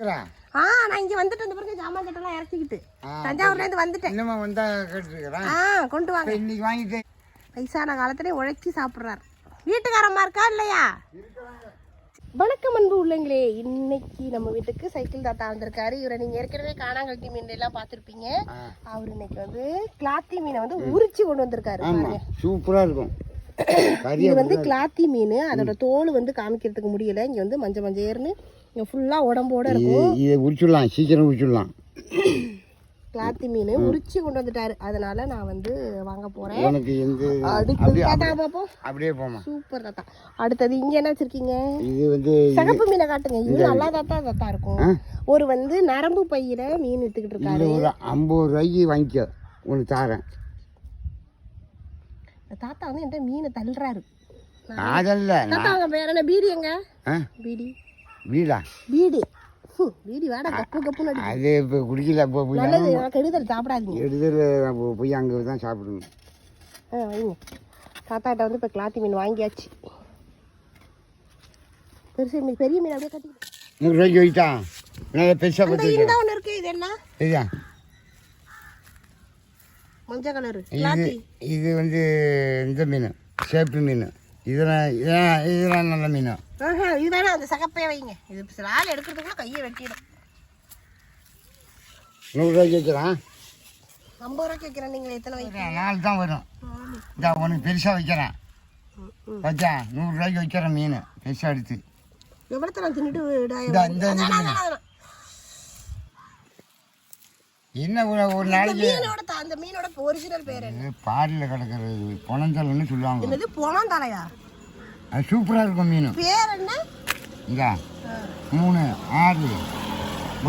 நான் இங்க வந்துட்டு அந்த பிறகு ஜாமான் கட்டெல்லாம் இறக்கிக்கிட்டு தஞ்சாவூர்ல இருந்து வந்துட்டேன். இன்னும் வந்தா கேட்டுருக்கிறேன். கொண்டு வாங்க. இன்னைக்கு வாங்கிட்டேன். வயசான காலத்துல உழைச்சி சாப்பிட்றாரு. வீட்டுக்காரம்மா இருக்கா இல்லையா? வணக்கம் அன்பு உள்ளங்களே, இன்னைக்கு நம்ம வீட்டுக்கு சைக்கிள் தாத்தா வந்திருக்காரு. இவரை நீங்க ஏற்கனவே காணாங்கட்டி மீன் எல்லாம் பார்த்துருப்பீங்க. அவர் இன்னைக்கு வந்து கிளாத்தி மீனை வந்து உரிச்சு கொண்டு வந்திருக்காரு. சூப்பரா இருக்கும். இது வந்து கிளாத்தி மீன். அதோட தோல் வந்து காமிக்கிறதுக்கு முடியல. இங்க வந்து மஞ்சள் மஞ்சள்னு இங்க ஃபுல்லா உடம்போட இருக்கும். இதை உரிச்சிடலாம், சீக்கிரம் உரிச்சிடலாம். கிளாத்தி மீன் உரிச்சு கொண்டு வந்துட்டாரு. அதனால நான் வந்து வாங்க போறேன். எனக்கு அடுத்தது தாத்தா பாப்போம். அப்படியே போமா. சூப்பர் தாத்தா. அடுத்தது இங்க என்ன வச்சிருக்கீங்க? இது வந்து சகப்பு மீனை காட்டுங்க. இது நல்லா தாத்தா இருக்கும். ஒரு வந்து நரம்பு பையில மீன் எடுத்துக்கிட்டு இருக்காரு. ஒரு 50 ரூபாய்க்கு வாங்கிக்க, உனக்கு தாரேன். தாத்தா வந்து என்கிட்ட மீனை தள்ளுறாரு. அதல்ல தாத்தா அவங்க பேர் என்ன? பீடி எங்க? பீடி பீடா பீடி பீடி வாடா கப்பு கப்புன்னு அடி. அது இப்போ குடிக்கல. இப்போ போய் நல்லது, கெடுதல் சாப்பிடாதீங்க. கெடுதல் போய் அங்கே தான் சாப்பிடணும். வைங்க. தாத்தாட்ட வந்து இப்போ கிளாத்தி மீன் வாங்கியாச்சு. பெருசு மீன், பெரிய மீன் அப்படியே கட்டி 100 ரூபாய்க்கு வைட்டா. நல்லா பெருசாக கொடுத்து இந்த ஒன்று இருக்கு. இது என்ன? சரியா? மஞ்சள் கலரு. இது வந்து இந்த மீன், சேப்பு மீன். இதெல்லாம் நல்ல மீன். இது வேணா அந்த சகப்பே வைங்க. இது சில ஆள் எடுக்கிறதுக்குள்ள கையை வெட்டிடும். 100 ரூபாய்க்கு வைக்கிறான். 50 ரூபாய்க்கு வைக்கிறேன். நீங்கள் எத்தனை வைக்கிறீங்க? 4 தான் வரும். இந்த உனக்கு பெருசாக வைக்கிறேன். வச்சா 100 ரூபாய்க்கு வைக்கிறேன் மீன் பெருசாக எடுத்து. எவ்வளோ நான் தின்னுட்டு என்ன ஒரு நாளைக்கு அந்த மீனோட ஒரிஜினல் பேர் என்ன? பாடியில் கிடக்கிறது பொணந்தலைன்னு சொல்லுவாங்க. என்னது பொணந்தலையா? அது சூப்பராக இருக்கும் மீன். பேர் என்ன? இங்க 3 6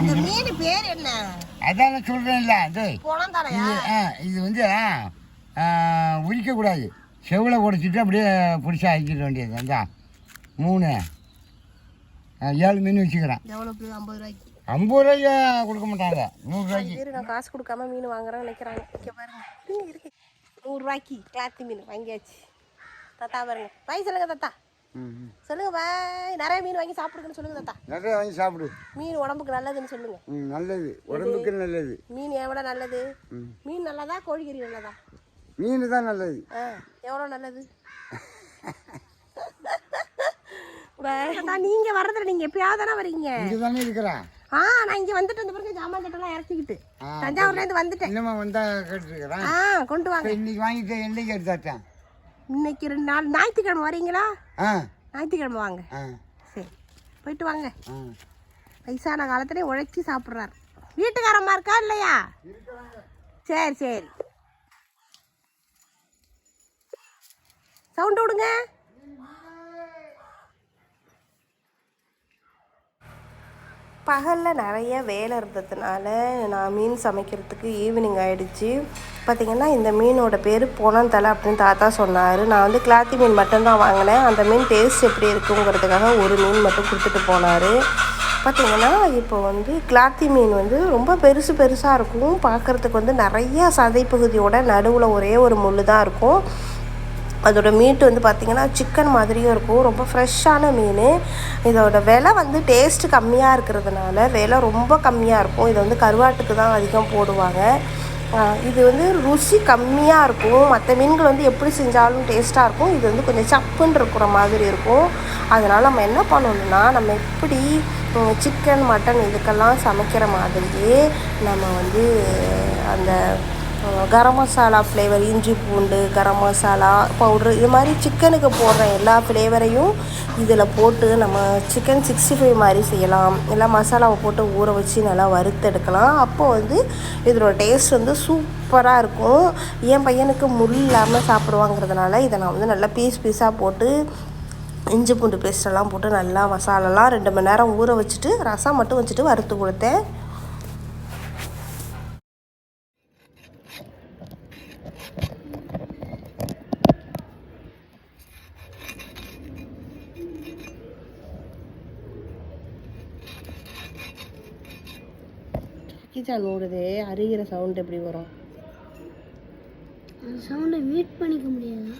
இந்த மீன் பேர் என்ன? அதான் நான் சொல்கிறேன்ல. பொணந்தலையா? இது வந்து உரிக்கக்கூடாது. செவில் உடைச்சிட்டு அப்படியே பிடிச்சா ஆக்கிட வேண்டியது. அந்த 3 7 மீன் வச்சுக்கிறேன். எவ்வளோ? 50 ரூபாய்க்கு. 50 ரூபாய்க்கு கொடுக்க மாட்டாங்க. 100 ரூபாய்க்கு. நான் காசு கொடுக்காம மீன் வாங்குறேன்னு நினைக்கிறாங்க. இங்கே பாருங்க, இருக்கு 100 ரூபாய்க்கு கிளாத்தி மீன் வாங்கியாச்சு. தாத்தா பாருங்க. பாய் சொல்லுங்க தாத்தா. சொல்லுங்க பாய். நிறைய மீன் வாங்கி சாப்பிடுங்கன்னு சொல்லுங்க தாத்தா. நிறைய வாங்கி சாப்பிடு. மீன் உடம்புக்கு நல்லதுன்னு சொல்லுங்க. நல்லது, உடம்புக்கு நல்லது. மீன் எவ்வளோ நல்லது? மீன் நல்லதா, கோழிக்கறி நல்லதா? மீன் தான் நல்லது. எவ்வளோ நல்லது? நீங்க வர்றதுல நீங்க எப்பயாவது தானே வரீங்க? இங்க தானே இருக்கிறேன். நான் இங்க வந்துட்டு அந்த பிறகு ஜாமான் கட்டெல்லாம் இறக்கிக்கிட்டு தஞ்சாவூர்ல இருந்து வந்துட்டேன். இன்னும் வந்தா கேட்டுருக்கிறேன். கொண்டு வாங்க. இன்னைக்கு வாங்கிட்டேன். என்னைக்கு எடுத்தாட்டேன்? இன்னைக்கு 2 நாள். ஞாயிற்றுக்கிழமை வரீங்களா? ஞாயிற்றுக்கிழமை வாங்க. சரி, போயிட்டு வாங்க. வயசான காலத்துல உழைச்சி சாப்பிட்றாரு. வீட்டுக்காரம்மா இருக்கா இல்லையா? சரி சரி. சவுண்ட் விடுங்க. பகலில் நிறைய வேலை இருந்ததுனால நான் மீன் சமைக்கிறதுக்கு ஈவினிங் ஆகிடுச்சு. பார்த்திங்கன்னா இந்த மீனோட பேர் பொணந்தலை அப்படின்னு தாத்தா சொன்னார். நான் வந்து கிளாத்தி மீன் மட்டும்தான் வாங்கினேன். அந்த மீன் டேஸ்ட் எப்படி இருக்குங்கிறதுக்காக ஒரு மீன் மட்டும் கொடுத்துட்டு போனார். பார்த்திங்கன்னா இப்போ வந்து கிளாத்தி மீன் வந்து ரொம்ப பெருசாக இருக்கும். பார்க்குறதுக்கு வந்து நிறைய சதை பகுதியோட நடுவில் ஒரே ஒரு முள் தான் இருக்கும். அதோட மீட்டு வந்து பார்த்திங்கன்னா சிக்கன் மாதிரியும் இருக்கும். ரொம்ப ஃப்ரெஷ்ஷான மீன். இதோட விலை வந்து டேஸ்ட்டு கம்மியாக இருக்கிறதுனால விலை ரொம்ப கம்மியாக இருக்கும். இதை வந்து கருவாட்டுக்கு தான் அதிகம் போடுவாங்க. இது வந்து ருசி கம்மியாக இருக்கும். மற்ற மீன்கள் வந்து எப்படி செஞ்சாலும் டேஸ்ட்டாக இருக்கும். இது வந்து கொஞ்சம் சப்புன்னு இருக்கிற மாதிரி இருக்கும். அதனால் நம்ம என்ன பண்ணணும்னா, நம்ம எப்படி சிக்கன் மட்டன் இதுக்கெல்லாம் சமைக்கிற மாதிரியே நம்ம வந்து அந்த கரம் மசாலா ஃப்ளேவர், இஞ்சி பூண்டு, கரம் மசாலா பவுட்ரு, இது மாதிரி சிக்கனுக்கு போடுற எல்லா ஃப்ளேவரையும் இதில் போட்டு நம்ம சிக்கன் 65 மாதிரி செய்யலாம். எல்லாம் மசாலாவை போட்டு ஊற வச்சு நல்லா வறுத்தெடுக்கலாம். அப்போது வந்து இதோட டேஸ்ட் வந்து சூப்பராக இருக்கும். என் பையனுக்கு முள் இல்லாமல் சாப்பிடுவாங்கிறதுனால இதை நான் வந்து நல்லா பீஸாக போட்டு இஞ்சி பூண்டு பேஸ்டெல்லாம் போட்டு நல்லா மசாலாலாம் 2 மணி நேரம் ஊற வச்சுட்டு ரசம் மட்டும் வச்சுட்டு வறுத்து கொடுத்தேன். கிச்சன் ஓடுது. அருகிற சவுண்ட் எப்படி வரும்? அந்த சவுண்டை மியூட் பண்ணிக்க முடியாது.